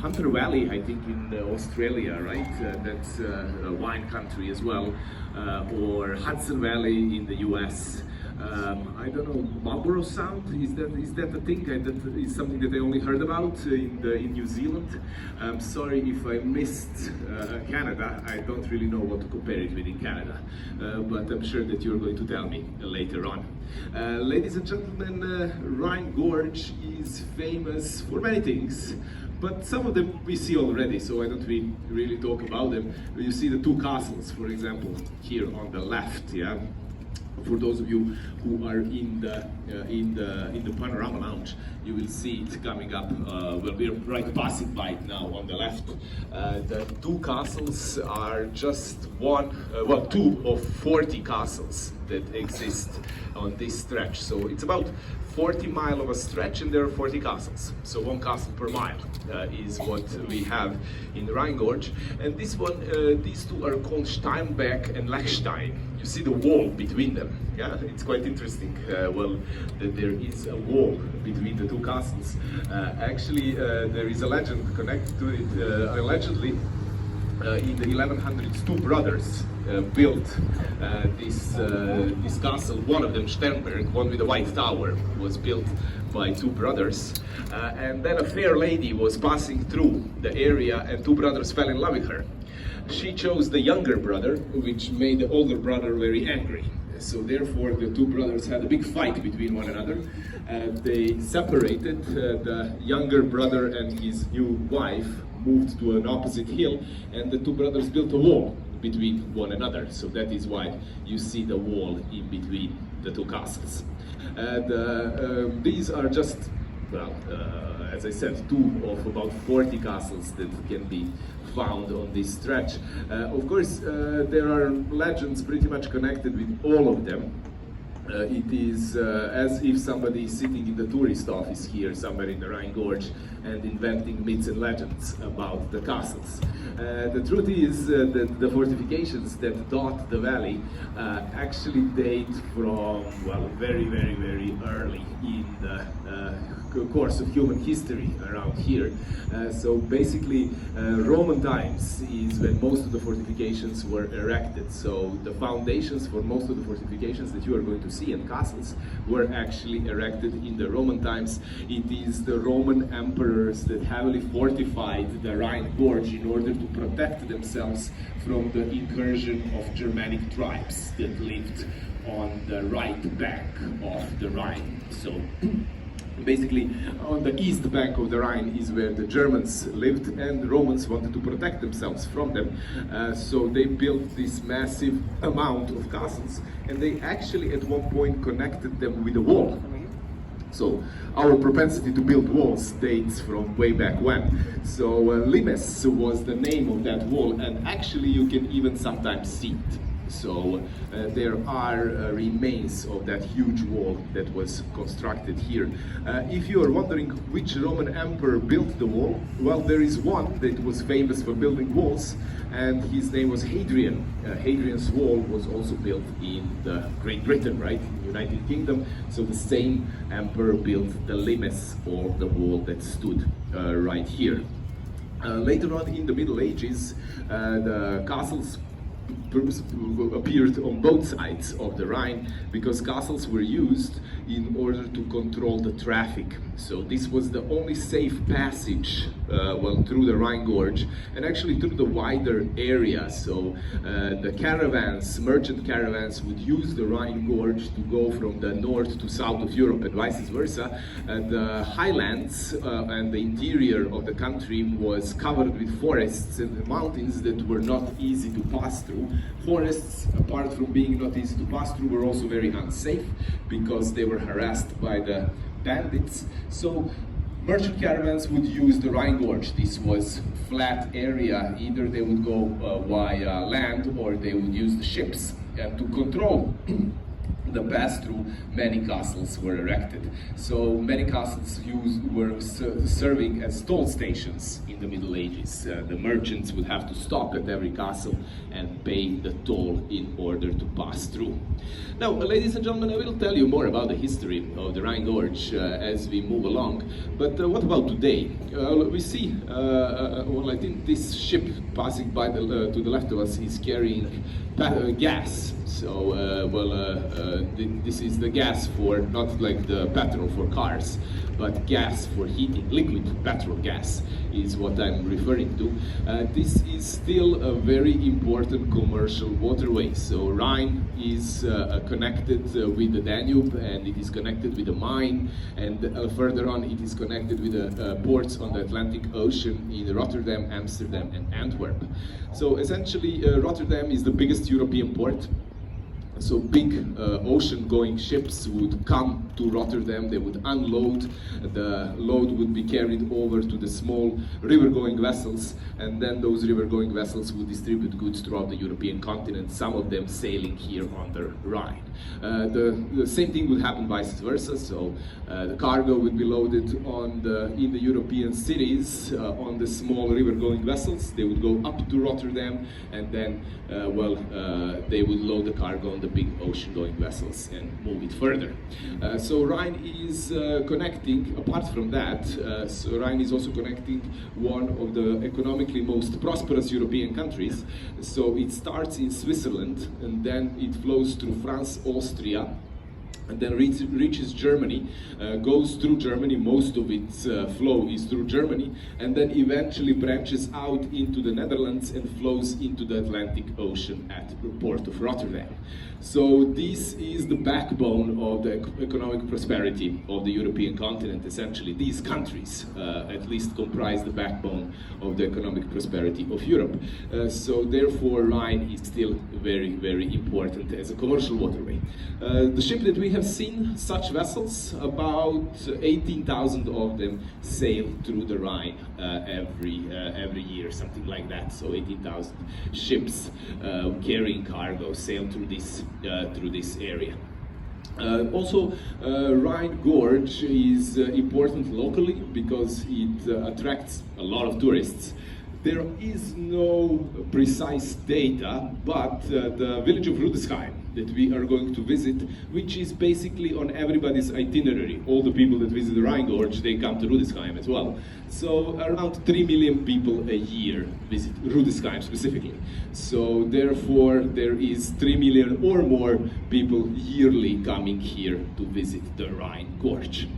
Hunter Valley, I think in Australia, right? That's a wine country as well, or Hudson Valley in the US. I don't know, Marlborough Sound, is that a thing? That is something that I only heard about in New Zealand. I'm sorry if I missed Canada. I don't really know what to compare it with in Canada, but I'm sure that you're going to tell me later on. Ladies and gentlemen, Rhine Gorge is famous for many things, but some of them we see already, so I don't really talk about them. You see the two castles, for example, here on the left, yeah? For those of you who are in the panorama lounge, you will see it coming up. Well, we're right passing by it now on the left. The two castles are just two of 40 castles that exist on this stretch. So it's about 40 miles of a stretch, and there are 40 castles. So one castle per mile is what we have in the Rhine Gorge. And this one, these two are called Steinbeck and Lechstein. You see the wall between them. Yeah, it's quite interesting. Well, that there is a wall between the two castles. Actually, there is a legend connected to it. Allegedly, in the 1100s, two brothers built this castle. One of them, Sternberg, one with a white tower, was built by two brothers. And then a fair lady was passing through the area, and two brothers fell in love with her. She chose the younger brother, which made the older brother very angry. So therefore, the two brothers had a big fight between one another. They separated. The younger brother and his new wife moved to an opposite hill, and the two brothers built a wall between one another. So that is why you see the wall in between the two castles. And these are just, well, as I said, two of about 40 castles that can be found on this stretch. Of course, there are legends pretty much connected with all of them. It is as if somebody is sitting in the tourist office here somewhere in the Rhine Gorge and inventing myths and legends about the castles. The truth is that the fortifications that dot the valley actually date from, well, very early in the course of human history around here. So basically, Roman times is when most of the fortifications were erected. So the foundations for most of the fortifications that you are going to see and castles were actually erected in the Roman times. It is the Roman emperors that heavily fortified the Rhine Gorge in order to protect themselves from the incursion of Germanic tribes that lived on the right bank of the Rhine. So basically, on the east bank of the Rhine is where the Germans lived, and the Romans wanted to protect themselves from them. So they built this massive amount of castles, and they actually at one point connected them with a wall. So our propensity to build walls dates from way back when. So Limes was the name of that wall, and actually you can even sometimes see it. So there are remains of that huge wall that was constructed here. If you are wondering which Roman emperor built the wall, well, there is one that was famous for building walls, and his name was Hadrian. Hadrian's wall was also built in Great Britain, right, in the United Kingdom. So the same emperor built the limes, or the wall that stood right here. Later on in the Middle Ages, the castles appeared on both sides of the Rhine, because castles were used in order to control the traffic. So this was the only safe passage through the Rhine Gorge, and actually through the wider area. So the caravans, merchant caravans, would use the Rhine Gorge to go from the north to south of Europe and vice versa. And the highlands and the interior of the country was covered with forests and mountains that were not easy to pass through. Forests, apart from being not easy to pass through, were also very unsafe because they were harassed by the bandits. So merchant caravans would use the Rhine Gorge. This was flat area. Either they would go via land, or they would use the ships. And to control the pass-through, many castles were erected. So many castles were serving as toll stations in the Middle Ages. The merchants would have to stop at every castle and pay the toll in order to pass through. Now, ladies and gentlemen, I will tell you more about the history of the Rhine Gorge as we move along. But what about today? We see, well, I think this ship passing by to the left of us is carrying gas. So, this is the gas for, not like the petrol for cars, but gas for heating. Liquid petrol gas is what I'm referring to. This is still a very important commercial waterway. So Rhine is connected with the Danube, and it is connected with the Main, and further on it is connected with the ports on the Atlantic Ocean in Rotterdam, Amsterdam and Antwerp. So essentially Rotterdam is the biggest European port. So big ocean-going ships would come to Rotterdam, they would unload, the load would be carried over to the small river-going vessels, and then those river-going vessels would distribute goods throughout the European continent, some of them sailing here on the Rhine. The same thing would happen vice versa, so the cargo would be loaded in the European cities on the small river-going vessels. They would go up to Rotterdam, and then, they would load the cargo on the big ocean-going vessels and move it further. So Rhine is connecting, apart from that, so Rhine is also connecting one of the economically most prosperous European countries. So it starts in Switzerland, and then it flows through France, Austria, and then reaches Germany, goes through Germany, most of its flow is through Germany, and then eventually branches out into the Netherlands and flows into the Atlantic Ocean at the port of Rotterdam. So this is the backbone of the economic prosperity of the European continent. Essentially, these countries at least comprise the backbone of the economic prosperity of Europe. So therefore, Rhine is still very, very important as a commercial waterway. The ship that we have seen, such vessels, about 18,000 of them sail through the Rhine every year, something like that. So 18,000 ships carrying cargo sail through this area. Also, Rhine Gorge is important locally because it attracts a lot of tourists. There is no precise data, but the village of Rudesheim that we are going to visit, which is basically on everybody's itinerary. All the people that visit the Rhine Gorge, they come to Rudesheim as well. So around 3 million people a year visit Rudesheim specifically. So therefore, there is 3 million or more people yearly coming here to visit the Rhine Gorge.